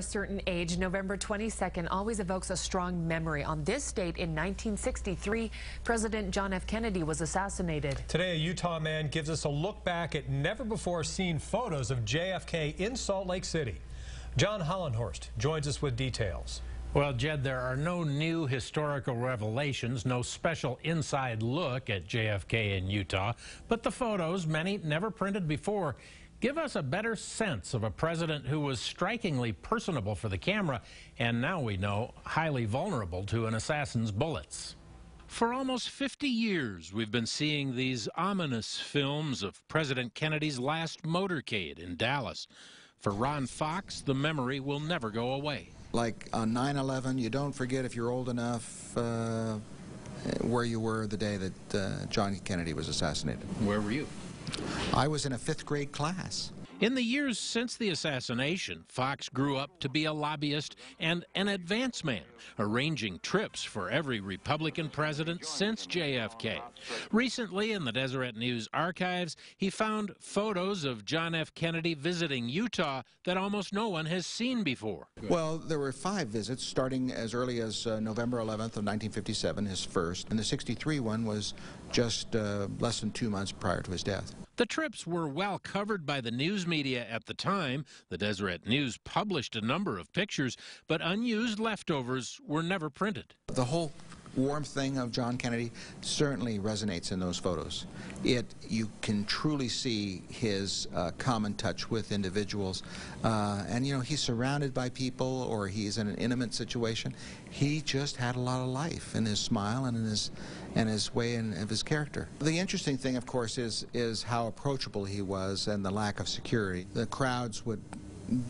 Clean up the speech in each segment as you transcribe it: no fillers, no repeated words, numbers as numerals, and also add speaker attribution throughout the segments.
Speaker 1: A certain age, November 22nd always evokes a strong memory. On this date in 1963, President John F. Kennedy was assassinated.
Speaker 2: Today, a Utah man gives us a look back at never-before-seen photos of JFK in Salt Lake City. John Hollenhorst joins us with details.
Speaker 3: Well, Jed, there are no new historical revelations, no special inside look at JFK in Utah, but the photos, many never printed before, give us a better sense of a president who was strikingly personable for the camera and now we know highly vulnerable to an assassin's bullets. For almost 50 years, we've been seeing these ominous films of President Kennedy's last motorcade in Dallas. For Ron Fox, the memory will never go away.
Speaker 4: Like on 9/11, you don't forget, if you're old enough, where you were the day that John Kennedy was assassinated.
Speaker 3: Where were you?
Speaker 4: I was in a 5th grade class.
Speaker 3: In the years since the assassination, Fox grew up to be a lobbyist and an advance man, arranging trips for every Republican president since JFK. Recently, in the Deseret News archives, he found photos of John F. Kennedy visiting Utah that almost no one has seen before.
Speaker 4: Well, there were 5 visits, starting as early as November 11th of 1957, his first, and the 63 one was just less than 2 months prior to his death.
Speaker 3: The trips were well covered by the news media at the time. The Deseret News published a number of pictures, but unused leftovers were never printed.
Speaker 4: The whole warm thing of John Kennedy certainly resonates in those photos. You can truly see his common touch with individuals, and you know, he's surrounded by people or he's in an intimate situation. He just had a lot of life in his smile and in his way and of his character. The interesting thing, of course, is how approachable he was and the lack of security. The crowds would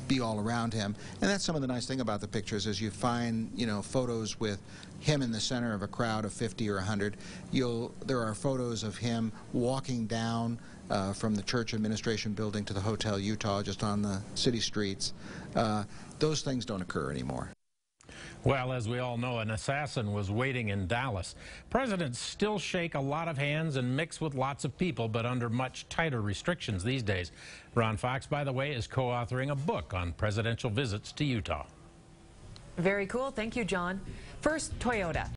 Speaker 4: be all around him, and that's some of the nice thing about the pictures is you find, you know, photos with him in the center of a crowd of 50 or 100. There are photos of him walking down from the church administration building to the Hotel Utah, just on the city streets. Those things don't occur anymore.
Speaker 3: Well, as we all know, an assassin was waiting in Dallas. Presidents still shake a lot of hands and mix with lots of people, but under much tighter restrictions these days. Ron Fox, by the way, is co-authoring a book on presidential visits to Utah.
Speaker 1: Very cool. Thank you, John. First, Toyota.